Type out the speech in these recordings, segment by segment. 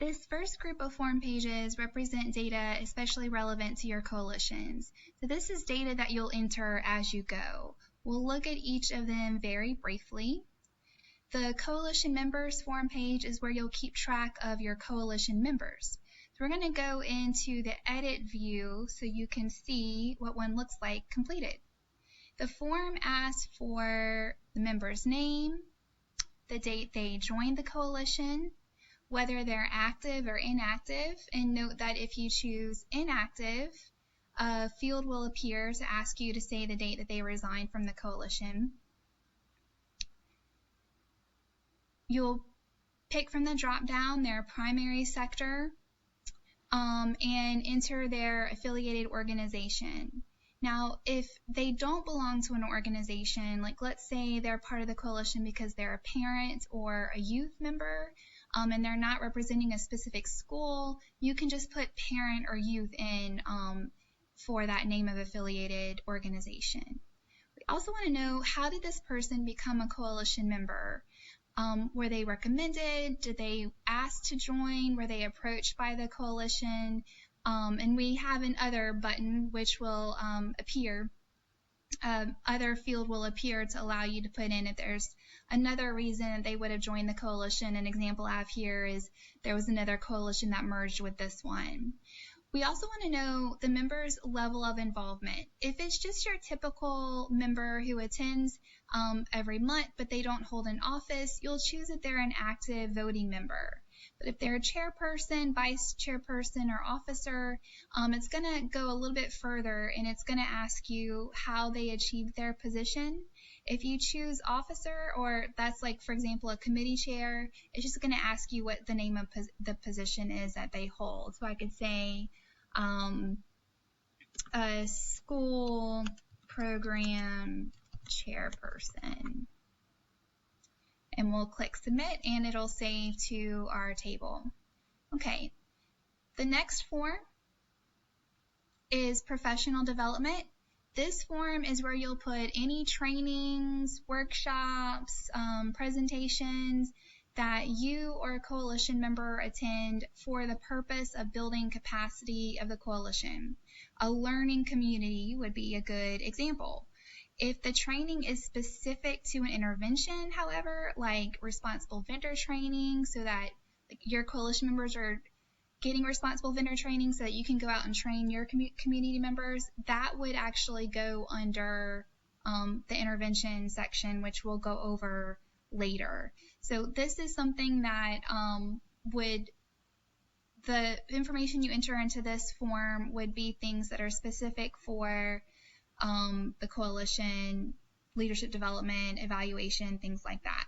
This first group of form pages represent data especially relevant to your coalitions. So this is data that you'll enter as you go. We'll look at each of them very briefly. The coalition members form page is where you'll keep track of your coalition members. So we're going to go into the edit view so you can see what one looks like completed. The form asks for the member's name, the date they joined the coalition, whether they're active or inactive, and note that if you choose inactive, a field will appear to ask you to say the date that they resigned from the coalition. You'll pick from the drop-down their primary sector and enter their affiliated organization. Now, if they don't belong to an organization, like let's say they're part of the coalition because they're a parent or a youth member, and they're not representing a specific school, you can just put parent or youth in for that name of affiliated organization. We also want to know, how did this person become a coalition member? Were they recommended? Did they ask to join? Were they approached by the coalition? And we have an other button which will appear. Other field will appear to allow you to put in if there's another reason they would have joined the coalition. An example I have here is there was another coalition that merged with this one. We also want to know the member's level of involvement. If it's just your typical member who attends every month but they don't hold an office, you'll choose that they're an active voting member. But if they're a chairperson, vice chairperson, or officer, it's going to go a little bit further and it's going to ask you how they achieved their position. If you choose officer, or that's like, for example, a committee chair, it's just going to ask you what the name of the position is that they hold. So I could say a school program chairperson. And we'll click submit and it'll save to our table. Okay, the next form is professional development. This form is where you'll put any trainings, workshops, presentations that you or a coalition member attend for the purpose of building capacity of the coalition. A learning community would be a good example. If the training is specific to an intervention, however, like responsible vendor training, so that your coalition members are getting responsible vendor training so that you can go out and train your community members, that would actually go under the intervention section, which we'll go over later. So this is something that the information you enter into this form would be things that are specific for the coalition, leadership development, evaluation, things like that.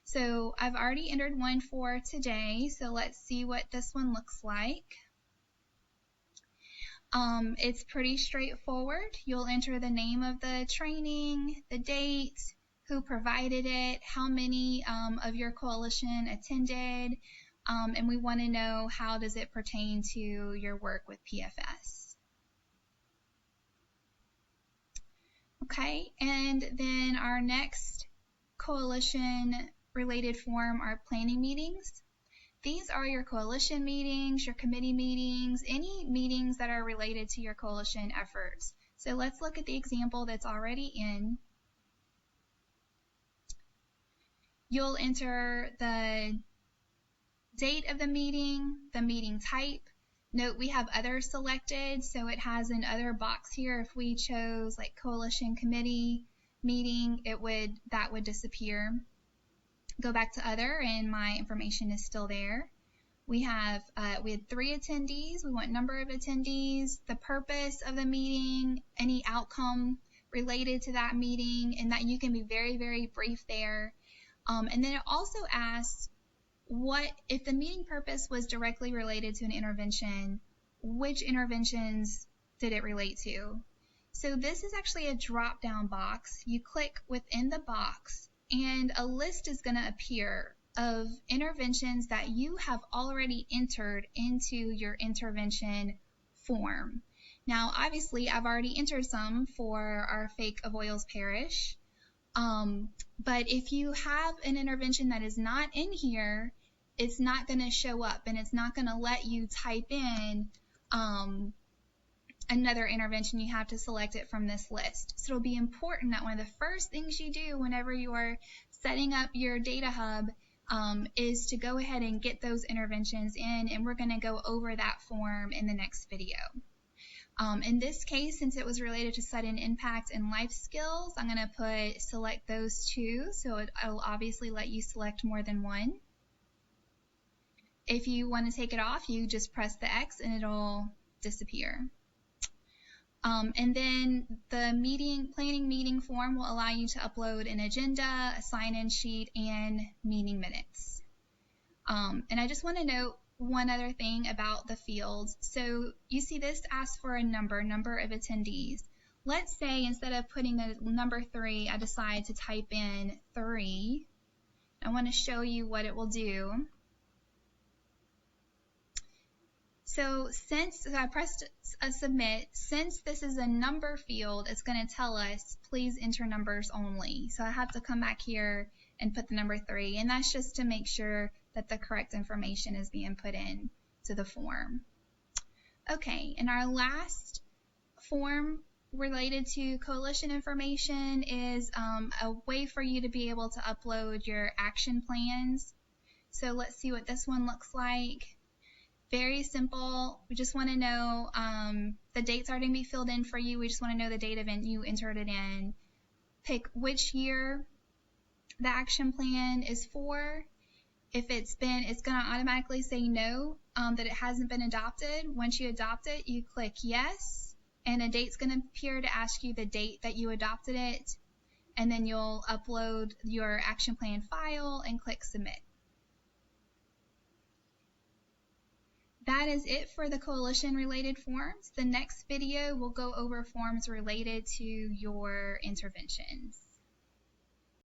So I've already entered one for today, so let's see what this one looks like. It's pretty straightforward. You'll enter the name of the training, the date, who provided it, how many of your coalition attended, and we want to know how does it pertain to your work with PFS. Okay, and then our next coalition-related form are planning meetings. These are your coalition meetings, your committee meetings, any meetings that are related to your coalition efforts. So let's look at the example that's already in. You'll enter the date of the meeting type. Note we have other selected, so it has an other box here. If we chose like coalition committee meeting, that would disappear. Go back to other and my information is still there. We had 3 attendees. We want number of attendees, the purpose of the meeting, any outcome related to that meeting, and that you can be very, very brief there. And then it also asks, what if the meeting purpose was directly related to an intervention, which interventions did it relate to? So this is actually a drop-down box. You click within the box and a list is going to appear of interventions that you have already entered into your intervention form. Now obviously I've already entered some for our Fake Avoyelles Parish. But if you have an intervention that is not in here, it's not going to show up, and it's not going to let you type in another intervention. You have to select it from this list. So it'll be important that one of the first things you do whenever you are setting up your data hub is to go ahead and get those interventions in, and we're going to go over that form in the next video. In this case, since it was related to sudden impact and life skills, I'm going to put select those two, so it'll obviously let you select more than one. If you want to take it off, you just press the X and it'll disappear. And then the planning meeting form will allow you to upload an agenda, a sign-in sheet, and meeting minutes. And I just want to note one other thing about the fields. So you see this asks for a number of attendees. Let's say instead of putting the number 3, I decide to type in 3. I want to show you what it will do. So since I pressed submit, since this is a number field, it's going to tell us, please enter numbers only. So I have to come back here and put the number 3, and that's just to make sure that the correct information is being put in to the form. Okay, and our last form related to coalition information is a way for you to be able to upload your action plans. So let's see what this one looks like. Very simple. We just want to know the dates are going to be filled in for you. We just want to know the date event you entered it in. Pick which year the action plan is for. If it's going to automatically say no, that it hasn't been adopted. Once you adopt it, you click yes, and a date's going to appear to ask you the date that you adopted it, and then you'll upload your action plan file and click submit. That is it for the coalition-related forms. The next video will go over forms related to your interventions.